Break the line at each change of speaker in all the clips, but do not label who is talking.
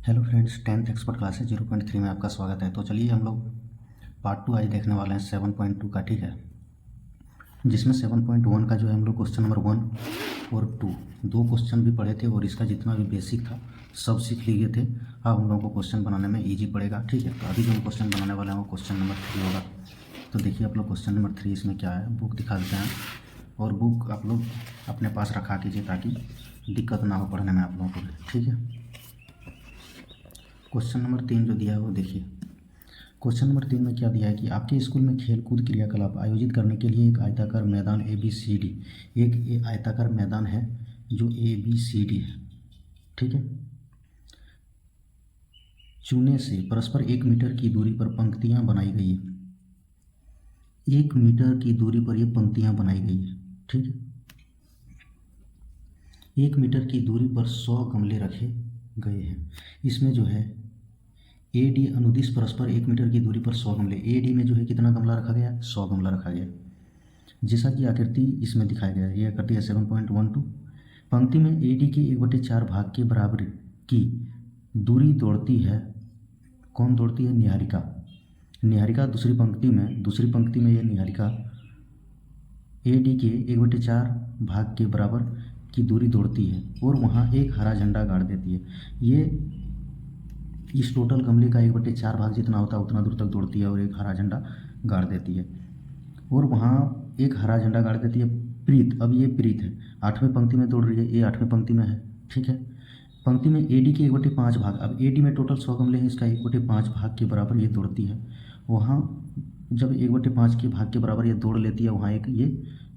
Hello friends, 10th expert classes 0.3 में आपका स्वागत है। तो चलिए हम लोग पार्ट 2 आज देखने वाले हैं 7.2 का, ठीक है। जिसमें 7.1 का जो है हम लोग क्वेश्चन नंबर 1 और 2 दो क्वेश्चन भी पढ़े थे और इसका जितना भी बेसिक था सब सीख लिए थे। अब हम लोगों को क्वेश्चन बनाने में ईजी पड़ेगा, ठीक है। तो अभी जो हम क्वेश्चन बनाने वाले हैं वो क्वेश्चन नंबर 3 होगा। तो देखिए आप लोग क्वेश्चन नंबर 3 इसमें क्या है, बुक दिखा देते हैं और बुक आप लोग अपने पास रखा कीजिए ताकि दिक्कत ना हो पढ़ने में आप लोगों को, ठीक है। क्वेश्चन नंबर 3 जो दिया है वो देखिए। क्वेश्चन नंबर 3 में क्या दिया है कि आपके स्कूल में खेल कूद क्रियाकलाप आयोजित करने के लिए एक आयताकार मैदान ABCD, एक आयताकार मैदान है जो ABCD है, ठीक है। चूने से परस्पर 1 मीटर की दूरी पर पंक्तियां बनाई गई है। 1 मीटर की दूरी पर ये पंक्तियां बनाई गई है, ठीक है। 1 मीटर की दूरी पर 100 गमले रखे गए हैं। इसमें जो है AD अनुदिश परस्पर 1 मीटर की दूरी पर 100 गमले, AD में जो है कितना गमला रखा गया, 100 गमला रखा गया। जैसा कि आकृति इसमें दिखाया गया है, ये आकृति है 7.12। पंक्ति में AD के 1/4 भाग के बराबर की दूरी दौड़ती है। कौन दौड़ती है? निहारिका। निहारिका दूसरी पंक्ति में ये निहारिका AD के 1/4 भाग के बराबर की दूरी दौड़ती है और वहाँ एक हरा झंडा गाड़ देती है। ये इस टोटल गमले का 1/4 भाग जितना होता है उतना दूर तक दौड़ती है और एक हरा झंडा गाड़ देती है और वहाँ एक हरा झंडा गाड़ देती है। प्रीत, अब ये प्रीत है, 8वें पंक्ति में दौड़ रही है, ये 8वें पंक्ति में है, ठीक है। पंक्ति में AD के 1/5 भाग, अब AD में टोटल 100 गमले हैं, इसका 1/5 भाग के बराबर ये दौड़ती है। वहाँ जब 1/5 के भाग के बराबर ये दौड़ लेती है वहाँ एक ये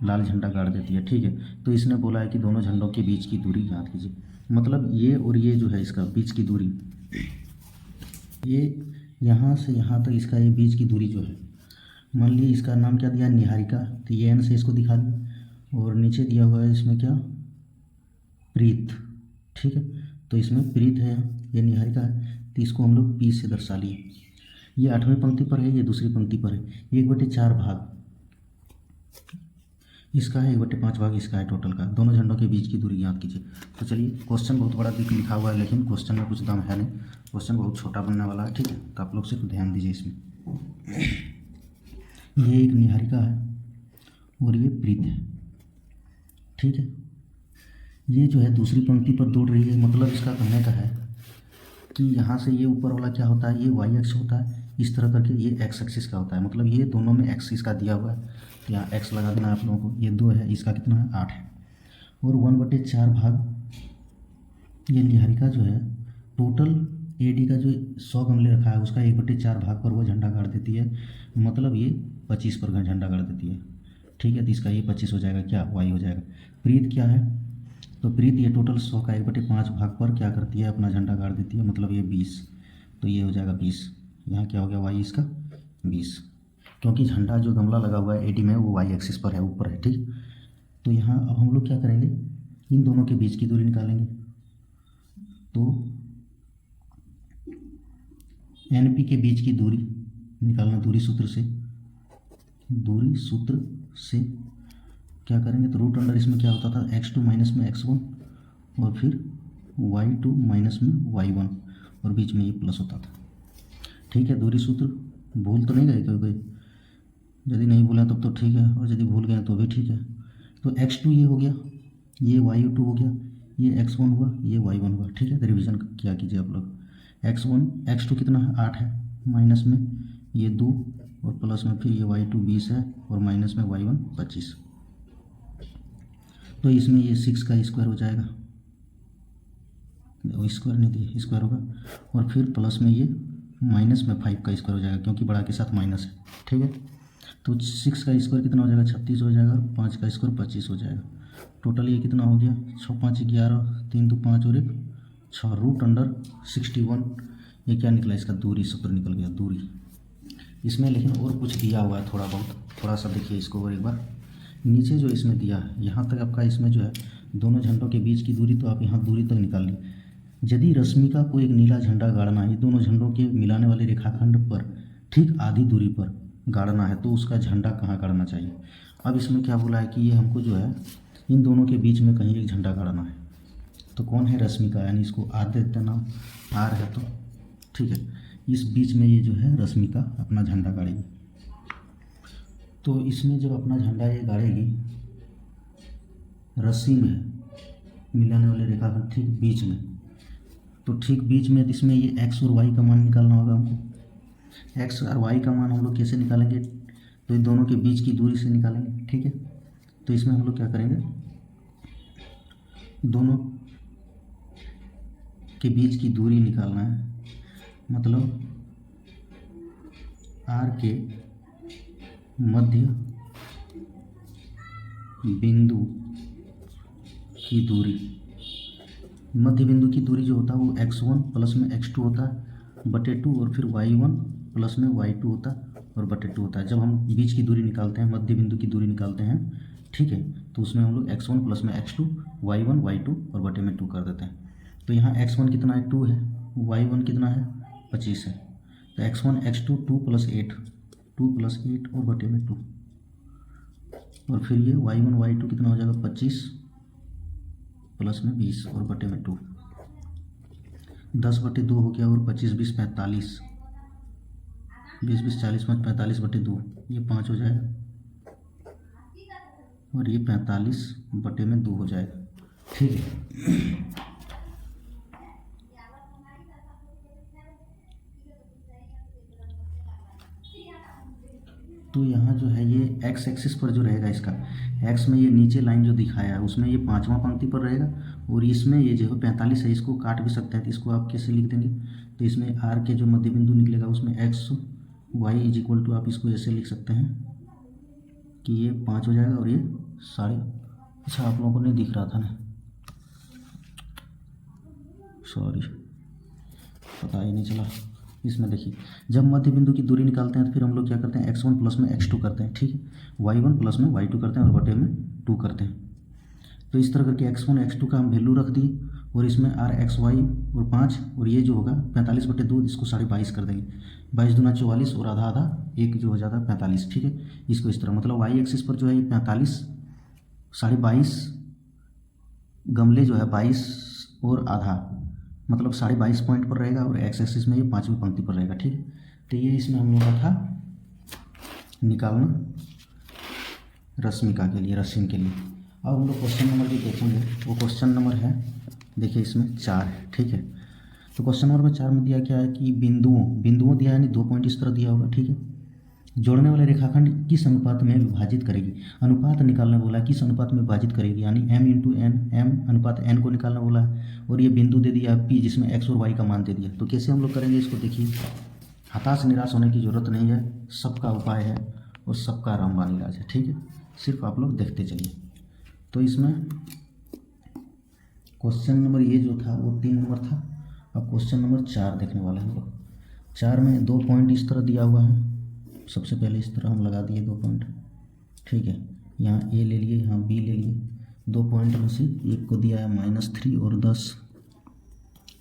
लाल झंडा गाड़ देती है, ठीक है। तो इसने बोला है कि दोनों झंडों के बीच की दूरी याद कीजिए। मतलब ये और ये जो है इसका बीच की दूरी, ये यहाँ से यहाँ तक इसका ये बीच की दूरी जो है, मान लीजिए इसका नाम क्या दिया, निहारिका, तो ये N से इसको दिखा दिया और नीचे दिया हुआ है इसमें क्या, प्रीत, ठीक है। तो इसमें प्रीत है, ये निहारिका है, तो इसको हम लोग P से दर्शा लिए। ये 8वें पंक्ति पर है, ये दूसरी पंक्ति पर है। 1/4 भाग इसका है, 1/5 भाग इसका है टोटल का। दोनों झंडों के बीच की दूरी याद कीजिए। तो चलिए, क्वेश्चन बहुत बड़ा लिखा हुआ है लेकिन क्वेश्चन में कुछ दम है नहीं, क्वेश्चन बहुत छोटा बनने वाला है, ठीक है। तो आप लोग सिर्फ ध्यान दीजिए इसमें। ये एक निहारिका है और ये प्रीत है, ठीक है। ये जो है दूसरी पंक्ति पर दौड़ रही है, मतलब इसका कहने का है कि यहाँ से ये ऊपर वाला क्या होता है, ये Y अक्ष होता है, इस तरह करके ये X एक्सिस का होता है। मतलब ये दोनों में X इसका दिया हुआ है, तो यहाँ X लगा देना आप लोगों को। ये 2 है, इसका कितना है, 8 है और 1/4 भाग ये निहारिका जो है टोटल AD का जो 100 गमले रखा है उसका 1/4 भाग पर वो झंडा गाड़ देती है। मतलब ये 25 पर झंडा गाड़ देती है, ठीक है। तो इसका ये 25 हो जाएगा, क्या, Y हो जाएगा। प्रीत क्या है, तो प्रीत ये टोटल 100 का 1/5 भाग पर क्या करती है, अपना झंडा गाड़ देती है, मतलब ये 20, तो ये हो जाएगा 20। यहाँ क्या हो गया, Y इसका 20, क्योंकि झंडा जो गमला लगा हुआ है AD में वो Y एक्सिस पर है, ऊपर है, ठीक। तो यहाँ अब हम लोग क्या करेंगे, इन दोनों के बीच की दूरी निकालेंगे। तो NP के बीच की दूरी निकालना, दूरी सूत्र से क्या करेंगे, तो रूट अंडर इसमें क्या होता था, x2 माइनस में x1 और फिर y2 माइनस में y1 और बीच में ये प्लस होता था, ठीक है। दूरी सूत्र भूल तो नहीं गए कोई, यदि नहीं भूलें तब तो ठीक है और यदि भूल गए तो भी ठीक है। तो x2 ये हो गया, ये y2 हो गया, ये x1 हुआ, ये y1 हुआ, ठीक है। तो रिविज़न क्या कीजिए आप लोग, x2 कितना है, 8 है, माइनस में ये 2 और प्लस में फिर ये y2 20 है और माइनस में y1 25। तो इसमें ये 6 का स्क्वायर हो जाएगा, स्क्वायर नहीं दिए, स्क्वायर होगा और फिर प्लस में ये माइनस में 5 का स्क्वायर हो जाएगा क्योंकि बड़ा के साथ माइनस है, ठीक है। तो 6 का स्क्वायर कितना हो जाएगा, 36 हो जाएगा और 5 का स्क्वायर 25 हो जाएगा। टोटल ये कितना हो गया, 6 5 11, 3 2 5 और 1 6, रूट अंडर 61। ये क्या निकला, इसका दूरी सूत्र निकल गया, दूरी। इसमें लेकिन और कुछ दिया हुआ है थोड़ा बहुत, थोड़ा सा देखिए इसको और एक बार। नीचे जो इसमें दिया है यहाँ तक आपका, इसमें जो है दोनों झंडों के बीच की दूरी, तो आप यहाँ दूरी तक निकाल ली। यदि रश्मिका को एक नीला झंडा गाड़ना है, दोनों झंडों के मिलाने वाले रेखाखंड पर ठीक आधी दूरी पर गाड़ना है, तो उसका झंडा कहाँ गाड़ना चाहिए। अब इसमें क्या बोला है कि ये हमको जो है इन दोनों के बीच में कहीं एक झंडा गाड़ना है। तो कौन है, रश्मिका, यानी इसको आर दे देते नाम, आर है तो ठीक है। इस बीच में ये जो है रश्मिका अपना झंडा गाड़ेगी। तो इसमें जब अपना झंडा ये गाड़ेगी, रस्सी में है मिलाने वाले रेखाखंड ठीक बीच में, तो ठीक बीच में इसमें ये एक्स और वाई का मान निकालना होगा हमको। एक्स और वाई का मान हम लोग कैसे निकालेंगे, तो इन दोनों के बीच की दूरी से निकालेंगे, ठीक है। तो इसमें हम लोग क्या करेंगे, दोनों के बीच की दूरी निकालना है, मतलब आर के मध्य बिंदु की दूरी, मध्य बिंदु की दूरी जो होता है वो x1 प्लस में x2 होता है बटे 2, और फिर y1 प्लस में y2 होता है और बटे 2 होता है। जब हम बीच की दूरी निकालते हैं, मध्य बिंदु की दूरी निकालते हैं, ठीक है, तो उसमें हम लोग x1 प्लस में x2, y1 y2 और बटे में 2 कर देते हैं। तो यहाँ x1 कितना है, 2 है, y1 कितना है, 25 है, तो x1 x2 2 + 8, 2 + 8 और बटे में 2, और फिर ये y1 y2 कितना हो जाएगा, 25 प्लस में 20 और बटे में 2, 10 बटे 2 हो गया, और 25 20 45, 20 20 40 5 45 बटे 2, ये 5 हो जाएगा, और ये 45 बटे में 2 हो जाएगा, ठीक है। तो यहाँ जो है ये एक्स एक्सिस पर जो रहेगा इसका, एक्स में ये नीचे लाइन जो दिखाया है उसमें ये 5वां पंक्ति पर रहेगा, और इसमें ये जो है 45 है, इसको काट भी सकते हैं, तो इसको आप कैसे लिख देंगे, तो इसमें आर के जो मध्य बिंदु निकलेगा उसमें x y is equal to, आप इसको ऐसे लिख सकते हैं कि ये 5 हो जाएगा, और ये साढ़े, अच्छा आप लोगों को नहीं दिख रहा था ना, सॉरी, पता ही नहीं चला। इसमें देखिए, जब मध्य बिंदु की दूरी निकालते हैं तो फिर हम लोग क्या करते हैं, x1 प्लस में x2 करते हैं, ठीक है, y1 प्लस में y2 करते हैं और बटे में 2 करते हैं। तो इस तरह करके x1 x2 का हम वैल्यू रख दिए, और इसमें r x y और 5, और ये जो होगा 45 बटे 2, इसको 22.5 कर देंगे, 22 दूना 44 और आधा आधा 1 जो हो जाता है 45, ठीक है। इसको इस तरह, मतलब y एक्सिस पर जो है ये 45, 22.5 गमले जो है 22 और आधा, मतलब 22.5 पॉइंट पर रहेगा, और एक्स एक्सिस में ये 5वीं पंक्ति पर रहेगा, ठीक है। तो ये इसमें हम लोग का था निकालना रश्मिका के लिए, रश्मि के लिए। अब हम लोग क्वेश्चन नंबर जो देखेंगे वो क्वेश्चन नंबर है, देखिए इसमें 4 है, ठीक है। तो क्वेश्चन नंबर में 4 में दिया क्या है कि बिंदुओं दिया है, यानी 2 पॉइंट इस तरह दिया होगा, ठीक है। जोड़ने वाले रेखाखंड किस अनुपात में विभाजित करेगी, अनुपात निकालना बोला, किस अनुपात में विभाजित करेगी, यानी m × n, m अनुपात n को निकालना बोला है, और ये बिंदु दे दिया p जिसमें x और y का मान दे दिया। तो कैसे हम लोग करेंगे इसको, देखिए, हताश निराश होने की ज़रूरत नहीं है, सबका उपाय है और सबका रामबाण इलाज है, ठीक है, सिर्फ आप लोग देखते चलिए। तो इसमें क्वेश्चन नंबर ये जो था वो 3 नंबर था, अब क्वेश्चन नंबर 4 देखने वाले हैं हम लोग। 4 में 2 पॉइंट इस तरह दिया हुआ है, सबसे पहले इस तरह हम लगा दिए 2 पॉइंट, ठीक है, यहाँ ए ले लिए, यहाँ बी ले लिए, 2 पॉइंट में से एक को दिया है -3 और 10,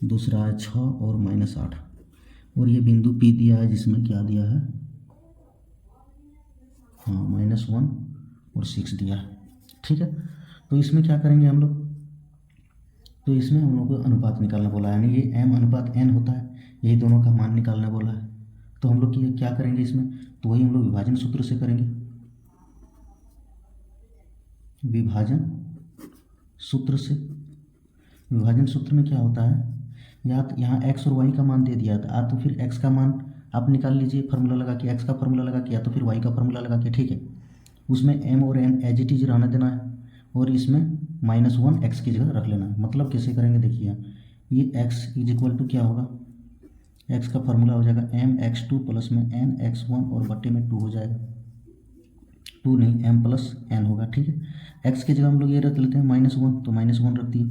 दूसरा है 6 और -8, और ये बिंदु पी दिया है जिसमें क्या दिया है, हाँ -1 और 6 दिया है, ठीक है। तो इसमें क्या करेंगे हम लोग, तो इसमें हम लोग को अनुपात निकालना बोला है, यानी ये m अनुपात n होता है, यही दोनों का मान निकालना बोला है। तो हम लोग क्या करेंगे इसमें, तो वही हम लोग विभाजन सूत्र से करेंगे। विभाजन सूत्र से, विभाजन सूत्र में क्या होता है, या तो यहाँ x और y का मान दे दिया था, तो फिर x का मान आप निकाल लीजिए फार्मूला लगा के, x का फार्मूला लगा के, या तो फिर y का फार्मूला लगा के, ठीक है। उसमें m और n एज इट इज रहने देना है, और इसमें -1 x की जगह रख लेना है। मतलब कैसे करेंगे, देखिए ये x इज इक्वल टू क्या होगा, x का फार्मूला हो जाएगा mx2 प्लस में nx1 और बटे में 2 हो जाएगा, 2 नहीं m प्लस n होगा, ठीक है। x की जगह हम लोग ये रख लेते हैं -1, तो -1 रख दिए,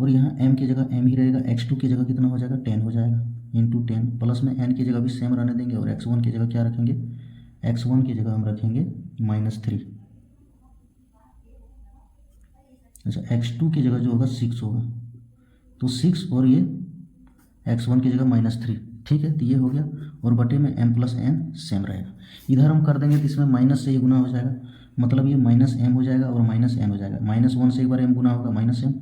और यहाँ m की जगह m ही रहेगा, x2 की जगह कितना हो जाएगा, 10 हो जाएगा, इंटू 10 प्लस में n की जगह भी सेम रहने देंगे, और x1 की जगह क्या रखेंगे, x1 की जगह हम रखेंगे -3, अच्छा x2 की जगह जो होगा 6 होगा, तो 6 और ये x1 की जगह -3, ठीक है। तो ये हो गया, और बटे में m प्लस n सेम रहेगा। इधर हम कर देंगे तो इसमें माइनस से ये गुना हो जाएगा, मतलब ये -m हो जाएगा और -n हो जाएगा, -1 से एक बार m गुना होगा -m,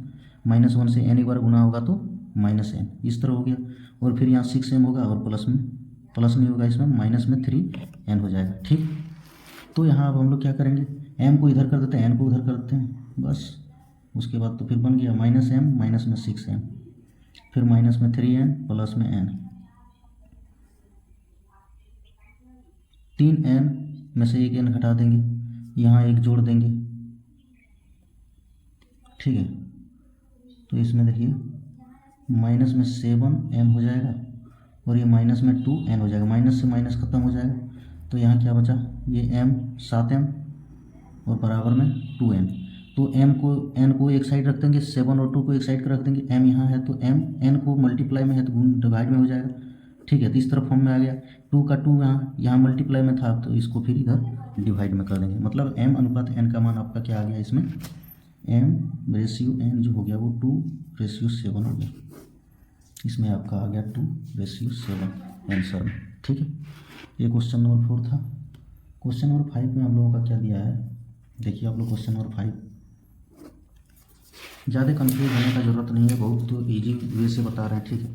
-1 से n एक बार गुना होगा तो -n, इस तरह हो गया। और फिर यहाँ 6m होगा और प्लस नहीं होगा, इसमें माइनस में 3n हो जाएगा। ठीक, तो यहाँ अब हम लोग क्या करेंगे, m को इधर कर देते हैं, n को उधर कर देते हैं, बस। उसके बाद तो फिर बन गया -m माइनस में 6m, फिर माइनस में 3n प्लस में n, 3n में से एक n घटा देंगे, यहाँ एक जोड़ देंगे। ठीक है, तो इसमें देखिए माइनस में 7m हो जाएगा और ये माइनस में 2n हो जाएगा, माइनस से माइनस खत्म हो जाएगा। तो यहाँ क्या बचा, ये m 7m और बराबर में 2n। तो n को एक साइड रख देंगे, 7 और 2 को एक साइड रख देंगे, m यहाँ है तो n को मल्टीप्लाई में है तो डिवाइड में हो जाएगा। ठीक है, तो इस तरह फॉर्म में आ गया। 2 का 2 यहाँ मल्टीप्लाई में था तो इसको फिर इधर डिवाइड में कर देंगे, मतलब m अनुपात n का मान आपका क्या आ गया, इसमें m/n जो हो गया वो 2/7 हो गया, इसमें आपका आ गया 2/7 आंसर में। ठीक है, ये क्वेश्चन नंबर 4 था। क्वेश्चन नंबर 5 में हम लोगों का क्या दिया है, देखिए आप लोग क्वेश्चन नंबर 5, ज़्यादा कंफ्यूज होने का ज़रूरत नहीं है, बहुत तो ईजी वे से बता रहे हैं। ठीक है,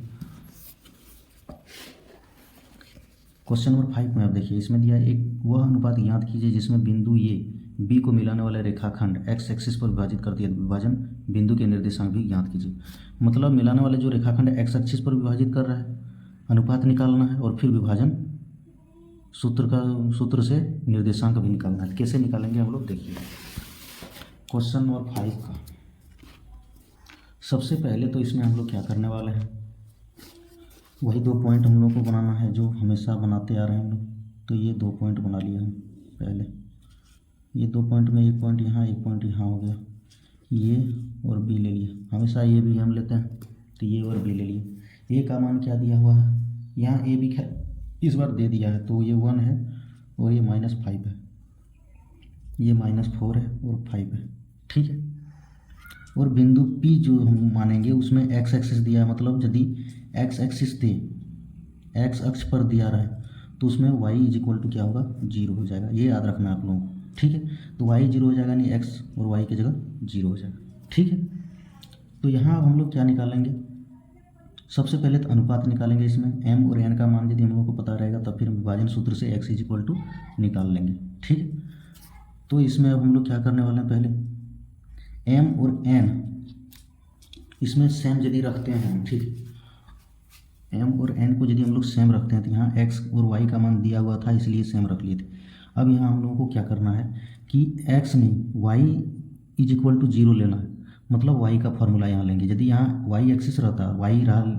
क्वेश्चन नंबर 5 में आप देखिए, इसमें दिया एक वह अनुपात ज्ञात कीजिए जिसमें बिंदु ए बी को मिलाने वाले रेखाखंड एक्स एक्सिस पर विभाजित करती है, विभाजन बिंदु के निर्देशांक भी ज्ञात कीजिए। मतलब मिलाने वाले जो रेखाखंड एक्स एक्सिस पर विभाजित कर रहा है, अनुपात निकालना है और फिर विभाजन सूत्र से निर्देशांक भी निकालना है। कैसे निकालेंगे हम लोग, देखिए क्वेश्चन नंबर 5 का सबसे पहले तो इसमें हम लोग क्या करने वाले हैं, वही 2 पॉइंट हम लोग को बनाना है जो हमेशा बनाते आ रहे हैं हम लोग। तो ये 2 पॉइंट बना लिए हम पहले, ये 2 पॉइंट में एक पॉइंट यहाँ एक पॉइंट यहाँ हो गया, ये और बी ले लिए, हमेशा ये भी हम लेते हैं, तो ये और बी ले लिए। ए का मान क्या दिया हुआ है, यहाँ ए भी इस बार दे दिया है, तो ये 1 है और ये -5 है, ये -4 है और 5 है। ठीक है, और बिंदु P जो हम मानेंगे उसमें एक्स एक्सिस दिया है, मतलब यदि एक्स एक्सिस दे, एक्स अक्ष पर दिया रहा है तो उसमें y = क्या होगा, 0 हो जाएगा। ये याद रखना है आप लोगों को। ठीक है, तो y 0 हो जाएगा, नहीं x और y की जगह 0 हो जाएगा। ठीक है, तो यहाँ हम लोग क्या निकालेंगे, सबसे पहले तो अनुपात निकालेंगे। इसमें m और n का मान यदि हम लोग को पता रहेगा तब फिर विभाजन सूत्र से x = निकाल लेंगे। ठीक है, तो इसमें अब हम लोग क्या करने वाले हैं, पहले m और n इसमें सेम यदि रखते हैं, ठीक है, m और n को यदि हम लोग सेम रखते हैं तो यहाँ x और y का मान दिया हुआ था इसलिए सेम रख लिए थे। अब यहाँ हम लोगों को क्या करना है कि x नहीं y = 0 लेना है, मतलब y का फॉर्मूला यहाँ लेंगे। यदि यहाँ y एक्सिस रहता, y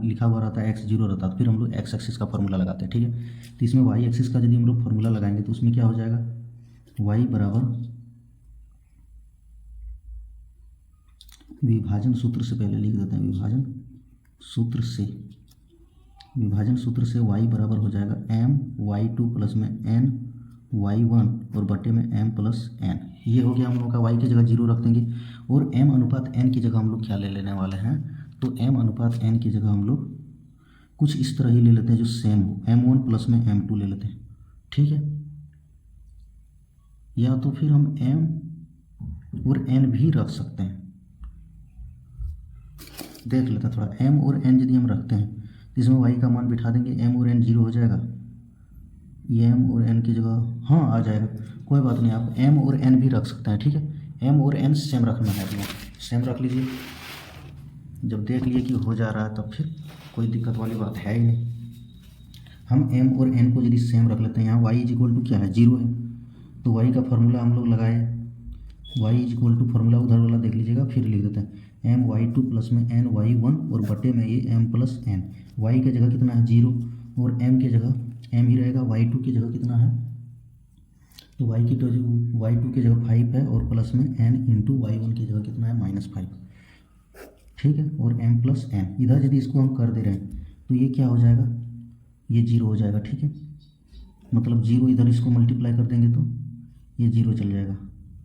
लिखा हुआ रहता, x 0 रहता, तो फिर हम लोग x एक्सिस का फॉर्मूला लगाते हैं। ठीक है, तो इसमें y एक्सिस का यदि हम लोग फॉर्मूला लगाएंगे तो उसमें क्या हो जाएगा, y बराबर विभाजन सूत्र से पहले लिख देते हैं, विभाजन सूत्र से y बराबर हो जाएगा my2 प्लस में n y1 और बटे में m प्लस n। ये हो गया हम लोग का, y की जगह 0 रख देंगे और m अनुपात n की जगह हम लोग क्या ले लेने वाले हैं, तो m अनुपात n की जगह हम लोग कुछ इस तरह ही ले लेते हैं जो सेम हो, m1 प्लस में m2 ले लेते हैं। ठीक है, या तो फिर हम m और n भी रख सकते हैं, देख लेते हैं थोड़ा। m और n यदि हम रखते हैं तो इसमें y का मान बिठा देंगे, m और n 0 हो जाएगा, ये m और n की जगह हाँ आ जाएगा, कोई बात नहीं, आप m और n भी रख सकते हैं। ठीक है, m और n सेम रखना है, अपना सेम रख लीजिए। जब देख लिए कि हो जा रहा है तब फिर कोई दिक्कत वाली बात है ही नहीं। हम m और n को यदि सेम रख लेते हैं, यहाँ y = क्या है, 0 है, तो y का फॉर्मूला हम लोग लगाए, y फॉर्मूला उधर वाला देख लीजिएगा, फिर लिख देते हैं my2 प्लस में n y1 और बटे में ये m प्लस n। y की जगह कितना है, 0 और m की जगह m ही रहेगा, y2 की जगह कितना है, तो y2 की जगह 5 है और प्लस में n इंटू y1 की जगह कितना है, -5। ठीक है, और m प्लस n इधर यदि इसको हम कर दे रहे हैं तो ये क्या हो जाएगा, ये 0 हो जाएगा। ठीक है, मतलब 0 इधर इसको मल्टीप्लाई कर देंगे तो ये 0 चल जाएगा,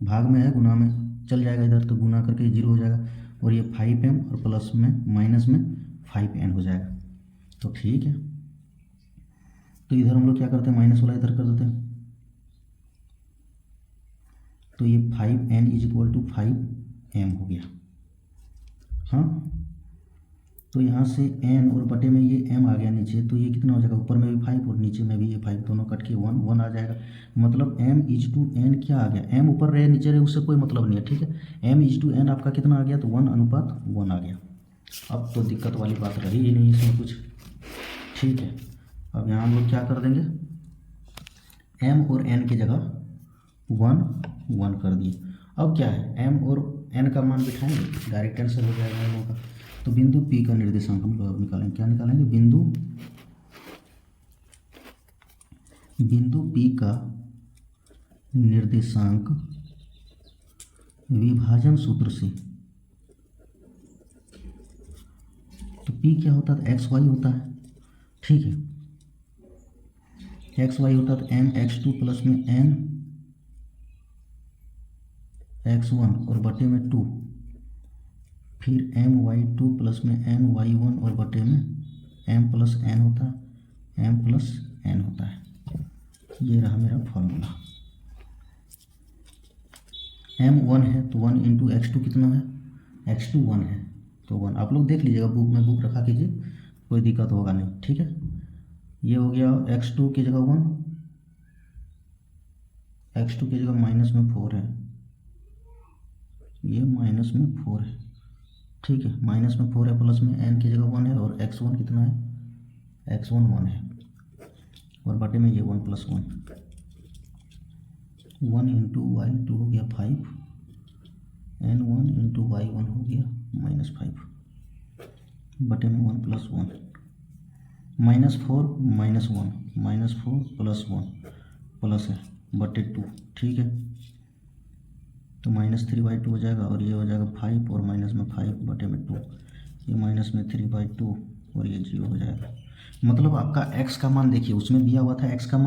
भाग में है गुना में चल जाएगा, इधर तो गुना करके 0 हो जाएगा और ये 5m और प्लस में माइनस में 5n हो जाएगा। तो ठीक है, तो इधर हम लोग क्या करते हैं, माइनस वाला इधर कर देते हैं, तो ये 5n = 5m हो गया। हाँ, तो यहाँ से n और बटे में ये m आ गया नीचे, तो ये कितना हो जाएगा, ऊपर में भी 5 और नीचे में भी ये 5, दोनों कट के 1 1 आ जाएगा। मतलब m इज टू n क्या आ गया, m ऊपर रहे नीचे रहे उससे कोई मतलब नहीं है, ठीक है। m इज टू n आपका कितना आ गया, तो 1:1 आ गया। अब तो दिक्कत वाली बात रही ही नहीं इसमें कुछ, ठीक है। अब यहाँ हम लोग क्या कर देंगे, m और n की जगह 1 1 कर दिए। अब क्या है, m और n का मान बिठाएंगे, डायरेक्ट आंसर हो जाएगा हम लोगों का। तो बिंदु P का निर्देशांक हम लोग निकालेंगे, क्या निकालेंगे, बिंदु P का निर्देशांक विभाजन सूत्र से। तो P क्या होता है, एक्स वाई होता है, ठीक है। एक्स वाई होता है तो m x2 प्लस में n x1 और बटे में 2, फिर my2 प्लस में n y1 और बटे में m प्लस n होता है, m प्लस n होता है। ये रहा मेरा फॉर्मूला। m 1 है तो 1 इंटू x2 कितना है, x2 1 है तो 1। आप लोग देख लीजिएगा, बुक में बुक रखा कीजिए, कोई दिक्कत होगा नहीं, ठीक है। ये हो गया x2 की जगह 1, x2 की जगह माइनस में 4 है, ये माइनस में 4 है, ठीक है। माइनस में 4 है, प्लस में n की जगह 1 है, और x1 कितना है, x1 1 है, और बटे में ये 1 प्लस 1, 1 इंटू y2 हो गया 5, n1 इंटू y1 हो गया -5, बटे में 1 प्लस 1, -4 -1, -4 प्लस 1 प्लस है बटे 2, ठीक है। तो -3/2 हो जाएगा, और ये हो जाएगा 5 और माइनस में 5 बटे में 2, ये माइनस में 3/2 और ये 0 हो जाएगा। मतलब आपका x का मान देखिए, उसमें दिया हुआ था x का मान